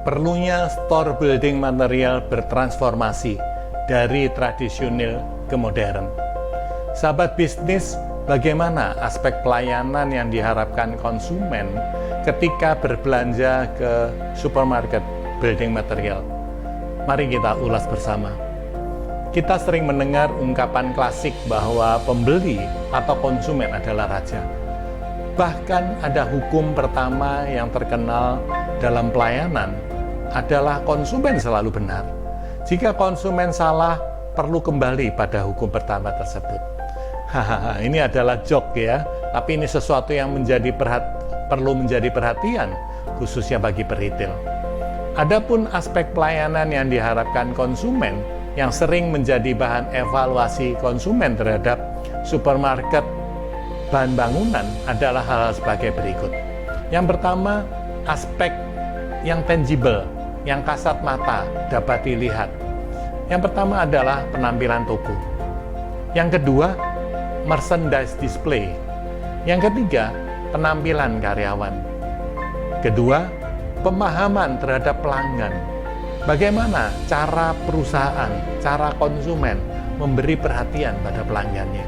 Perlunya store building material bertransformasi dari tradisional ke modern. Sahabat bisnis, bagaimana aspek pelayanan yang diharapkan konsumen ketika berbelanja ke supermarket building material? Mari kita ulas bersama. Kita sering mendengar ungkapan klasik bahwa pembeli atau konsumen adalah raja. Bahkan ada hukum pertama yang terkenal dalam pelayanan adalah konsumen selalu benar. Jika konsumen salah, perlu kembali pada hukum pertama tersebut. Hahaha, ini adalah joke ya, tapi ini sesuatu yang perlu menjadi perhatian, khususnya bagi peritel. Adapun aspek pelayanan yang diharapkan konsumen, yang sering menjadi bahan evaluasi konsumen terhadap supermarket bahan bangunan adalah hal-hal sebagai berikut. Yang pertama, aspek yang tangible, yang kasat mata dapat dilihat. Yang pertama adalah penampilan toko. Yang kedua, merchandise display. Yang ketiga, penampilan karyawan. Kedua, pemahaman terhadap pelanggan. Bagaimana cara perusahaan, cara konsumen memberi perhatian pada pelanggannya.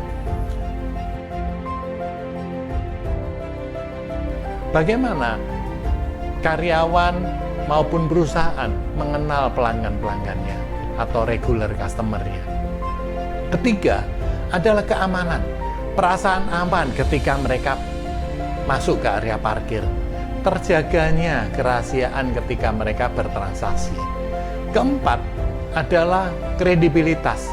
Bagaimana karyawan maupun perusahaan mengenal pelanggan-pelanggannya atau regular customer-nya. Ketiga adalah keamanan, perasaan aman ketika mereka masuk ke area parkir, terjaganya kerahasiaan ketika mereka bertransaksi. Keempat adalah kredibilitas,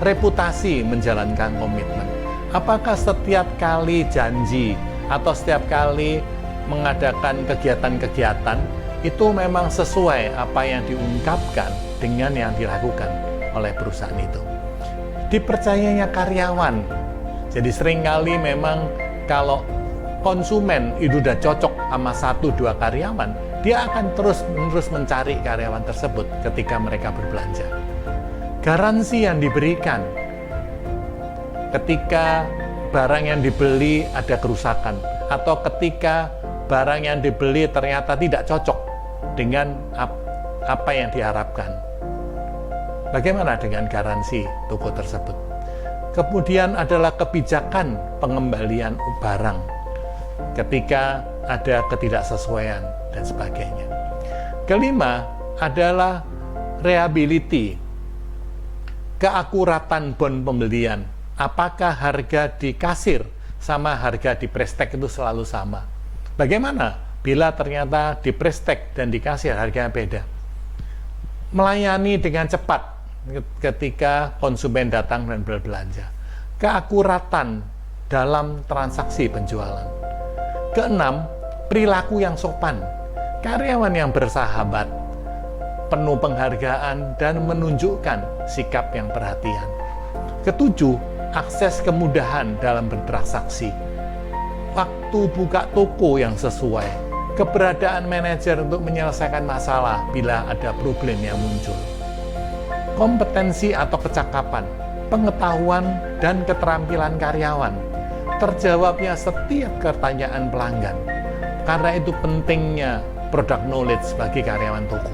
reputasi menjalankan komitmen. Apakah setiap kali janji atau setiap kali mengadakan kegiatan-kegiatan itu memang sesuai apa yang diungkapkan dengan yang dilakukan oleh perusahaan itu. Dipercayanya karyawan. Jadi seringkali memang kalau konsumen itu sudah cocok sama 1-2 karyawan, dia akan terus-menerus mencari karyawan tersebut ketika mereka berbelanja. Garansi yang diberikan ketika barang yang dibeli ada kerusakan, atau ketika barang yang dibeli ternyata tidak cocok dengan apa yang diharapkan. Bagaimana dengan garansi toko tersebut? Kemudian adalah kebijakan pengembalian barang ketika ada ketidaksesuaian dan sebagainya. Kelima adalah reliability, keakuratan bon pembelian. Apakah harga di kasir sama harga di prestek itu selalu sama? Bagaimana bila ternyata di prestek dan di kasir harganya beda? Melayani dengan cepat ketika konsumen datang dan berbelanja. Keakuratan dalam transaksi penjualan. Keenam, perilaku yang sopan. Karyawan yang bersahabat, penuh penghargaan dan menunjukkan sikap yang perhatian. Ketujuh, akses kemudahan dalam bertransaksi. Waktu buka toko yang sesuai, keberadaan manajer untuk menyelesaikan masalah bila ada problem yang muncul. Kompetensi atau kecakapan, pengetahuan dan keterampilan karyawan, terjawabnya setiap pertanyaan pelanggan. Karena itu pentingnya product knowledge bagi karyawan toko.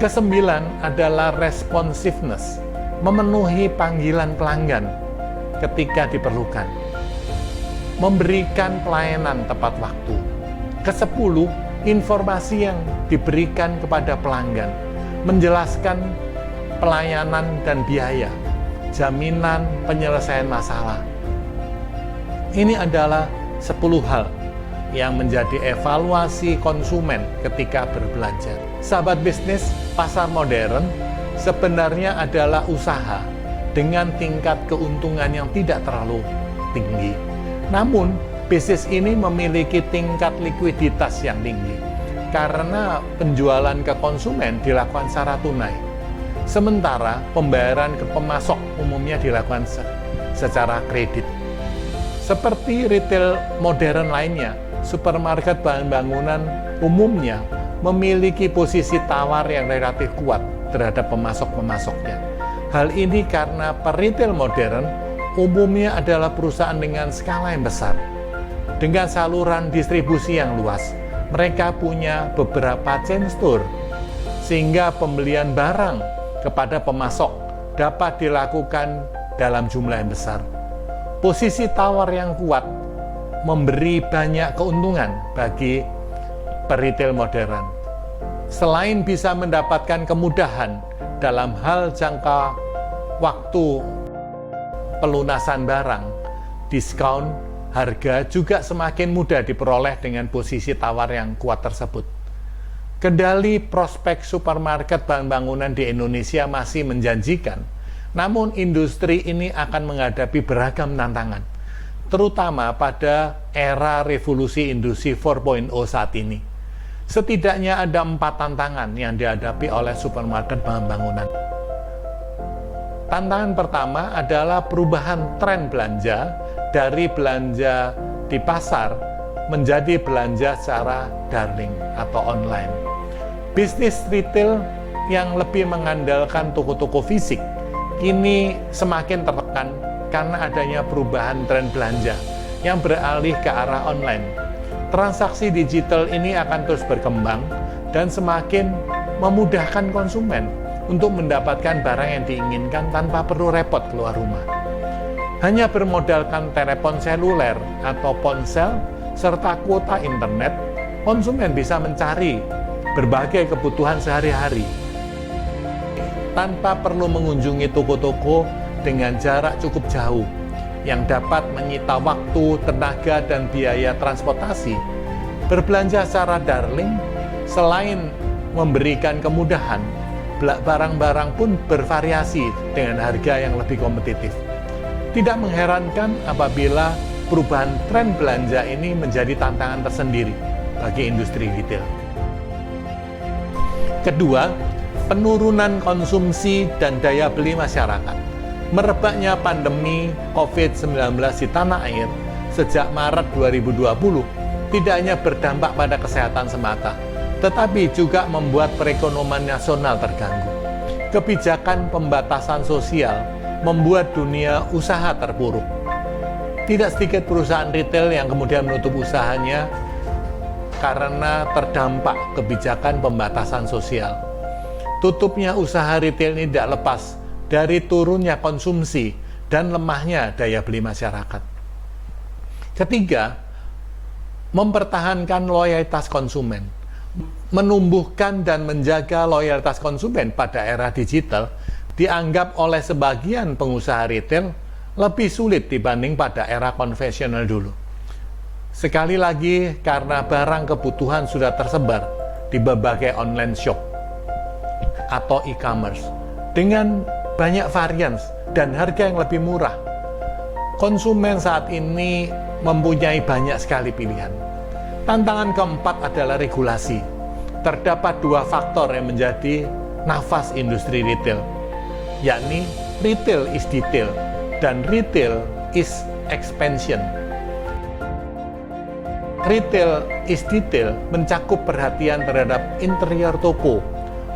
Kesembilan adalah responsiveness, memenuhi panggilan pelanggan ketika diperlukan, memberikan pelayanan tepat waktu. Kesepuluh, informasi yang diberikan kepada pelanggan, menjelaskan pelayanan dan biaya, jaminan penyelesaian masalah. Ini adalah 10 hal yang menjadi evaluasi konsumen ketika berbelanja. Sahabat bisnis, pasar modern sebenarnya adalah usaha dengan tingkat keuntungan yang tidak terlalu tinggi. Namun, bisnis ini memiliki tingkat likuiditas yang tinggi karena penjualan ke konsumen dilakukan secara tunai. Sementara pembayaran ke pemasok umumnya dilakukan secara kredit. Seperti retail modern lainnya, supermarket bahan bangunan umumnya memiliki posisi tawar yang relatif kuat terhadap pemasok-pemasoknya. Hal ini karena retail modern umumnya adalah perusahaan dengan skala yang besar, dengan saluran distribusi yang luas, mereka punya beberapa chain store, sehingga pembelian barang kepada pemasok dapat dilakukan dalam jumlah yang besar. Posisi tawar yang kuat memberi banyak keuntungan bagi peritel modern. Selain bisa mendapatkan kemudahan dalam hal jangka waktu pelunasan barang, diskon harga juga semakin mudah diperoleh dengan posisi tawar yang kuat tersebut. Kendali prospek supermarket bahan bangunan di Indonesia masih menjanjikan, namun industri ini akan menghadapi beragam tantangan, terutama pada era revolusi industri 4.0 saat ini. Setidaknya ada 4 tantangan yang dihadapi oleh supermarket bahan bangunan. Tantangan pertama adalah perubahan tren belanja dari belanja di pasar menjadi belanja secara daring atau online. Bisnis retail yang lebih mengandalkan toko-toko fisik kini semakin tertekan karena adanya perubahan tren belanja yang beralih ke arah online. Transaksi digital ini akan terus berkembang dan semakin memudahkan konsumen untuk mendapatkan barang yang diinginkan tanpa perlu repot keluar rumah. Hanya bermodalkan telepon seluler atau ponsel serta kuota internet, konsumen bisa mencari berbagai kebutuhan sehari-hari tanpa perlu mengunjungi toko-toko dengan jarak cukup jauh yang dapat menyita waktu, tenaga, dan biaya transportasi. Berbelanja secara daring selain memberikan kemudahan, barang-barang pun bervariasi dengan harga yang lebih kompetitif. Tidak mengherankan apabila perubahan tren belanja ini menjadi tantangan tersendiri bagi industri retail. Kedua, penurunan konsumsi dan daya beli masyarakat. Merebaknya pandemi COVID-19 di tanah air sejak Maret 2020 tidak hanya berdampak pada kesehatan semata, tetapi juga membuat perekonomian nasional terganggu. Kebijakan pembatasan sosial membuat dunia usaha terpuruk. Tidak sedikit perusahaan retail yang kemudian menutup usahanya karena terdampak kebijakan pembatasan sosial. Tutupnya usaha retail ini tidak lepas dari turunnya konsumsi dan lemahnya daya beli masyarakat. Ketiga, mempertahankan loyalitas konsumen. Menumbuhkan dan menjaga loyalitas konsumen pada era digital dianggap oleh sebagian pengusaha retail lebih sulit dibanding pada era konvensional dulu. Sekali lagi, karena barang kebutuhan sudah tersebar di berbagai online shop atau e-commerce dengan banyak varian dan harga yang lebih murah. Konsumen saat ini mempunyai banyak sekali pilihan. Tantangan keempat adalah regulasi. Terdapat 2 faktor yang menjadi nafas industri retail, yakni retail is detail dan retail is expansion. Retail is detail mencakup perhatian terhadap interior toko,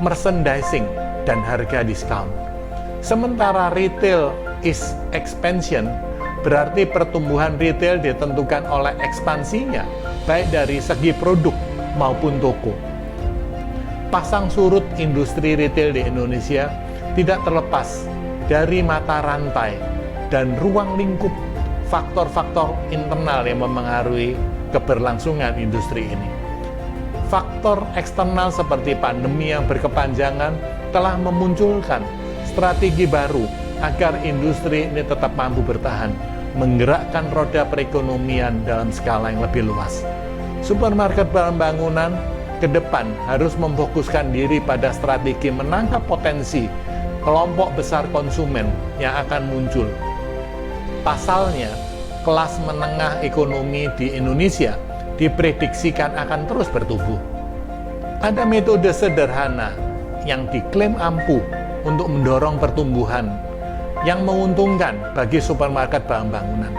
merchandising, dan harga diskon. Sementara retail is expansion berarti pertumbuhan retail ditentukan oleh ekspansinya, baik dari segi produk maupun toko. Pasang surut industri retail di Indonesia tidak terlepas dari mata rantai dan ruang lingkup faktor-faktor internal yang memengaruhi keberlangsungan industri ini. Faktor eksternal seperti pandemi yang berkepanjangan telah memunculkan strategi baru agar industri ini tetap mampu bertahan, menggerakkan roda perekonomian dalam skala yang lebih luas. Supermarket bahan bangunan ke depan harus memfokuskan diri pada strategi menangkap potensi kelompok besar konsumen yang akan muncul. Pasalnya, kelas menengah ekonomi di Indonesia diprediksikan akan terus bertumbuh. Ada metode sederhana yang diklaim ampuh untuk mendorong pertumbuhan yang menguntungkan bagi supermarket bahan bangunan.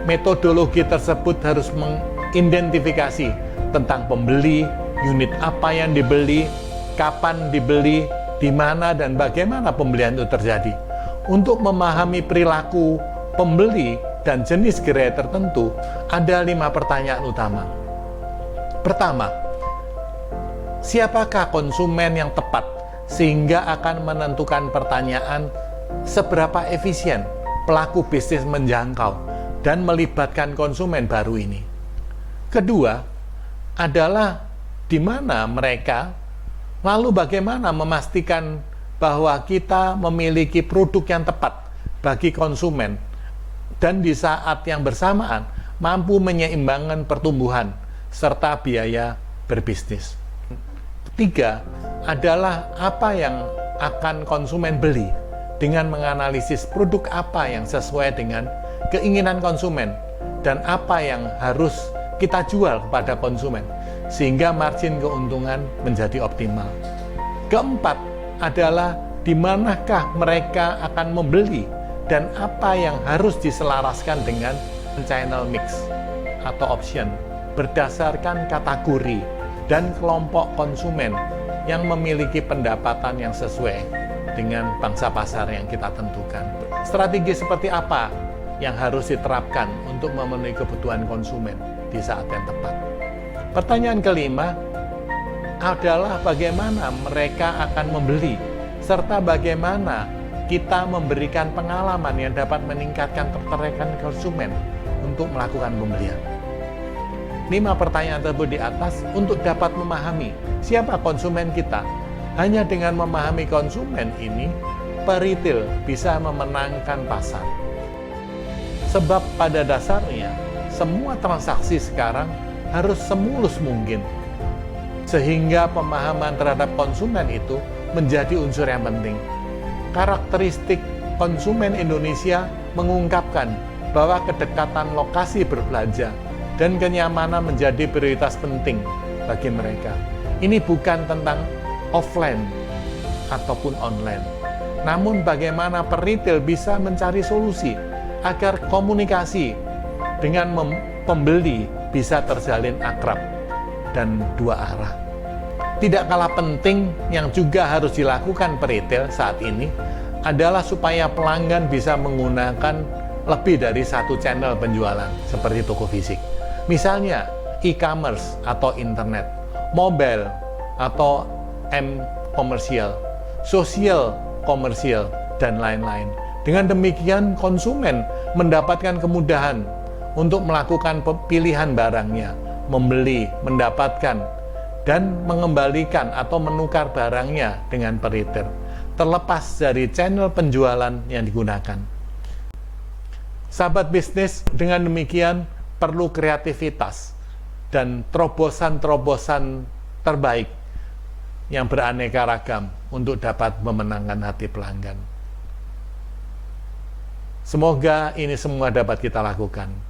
Metodologi tersebut harus mengidentifikasi tentang pembeli, unit apa yang dibeli, kapan dibeli, di mana dan bagaimana pembelian itu terjadi. Untuk memahami perilaku pembeli dan jenis gerai tertentu, ada 5 pertanyaan utama. Pertama, siapakah konsumen yang tepat sehingga akan menentukan pertanyaan seberapa efisien pelaku bisnis menjangkau dan melibatkan konsumen baru ini. Kedua adalah di mana mereka, lalu bagaimana memastikan bahwa kita memiliki produk yang tepat bagi konsumen dan di saat yang bersamaan mampu menyeimbangkan pertumbuhan serta biaya berbisnis. Ketiga adalah apa yang akan konsumen beli dengan menganalisis produk apa yang sesuai dengan keinginan konsumen dan apa yang harus kita jual kepada konsumen sehingga margin keuntungan menjadi optimal. Keempat adalah di manakah mereka akan membeli dan apa yang harus diselaraskan dengan channel mix atau option berdasarkan kategori dan kelompok konsumen yang memiliki pendapatan yang sesuai dengan pangsa pasar yang kita tentukan. Strategi seperti apa yang harus diterapkan untuk memenuhi kebutuhan konsumen di saat yang tepat? Pertanyaan kelima adalah bagaimana mereka akan membeli, serta bagaimana kita memberikan pengalaman yang dapat meningkatkan ketertarikan konsumen untuk melakukan pembelian. 5 pertanyaan tersebut di atas untuk dapat memahami siapa konsumen kita. Hanya dengan memahami konsumen ini, peritel bisa memenangkan pasar. Sebab pada dasarnya, semua transaksi sekarang harus semulus mungkin. Sehingga pemahaman terhadap konsumen itu menjadi unsur yang penting. Karakteristik konsumen Indonesia mengungkapkan bahwa kedekatan lokasi berbelanja dan kenyamanan menjadi prioritas penting bagi mereka. Ini bukan tentang offline ataupun online, namun bagaimana peritel bisa mencari solusi agar komunikasi dengan pembeli bisa terjalin akrab dan dua arah. Tidak kalah penting yang juga harus dilakukan peritel saat ini adalah supaya pelanggan bisa menggunakan lebih dari satu channel penjualan seperti toko fisik. Misalnya e-commerce atau internet, mobile atau m-komersial, sosial komersial, dan lain-lain. Dengan demikian konsumen mendapatkan kemudahan untuk melakukan pilihan barangnya, membeli, mendapatkan, dan mengembalikan atau menukar barangnya dengan peritel, terlepas dari channel penjualan yang digunakan. Sahabat bisnis, dengan demikian perlu kreativitas dan terobosan-terobosan terbaik yang beraneka ragam untuk dapat memenangkan hati pelanggan. Semoga ini semua dapat kita lakukan.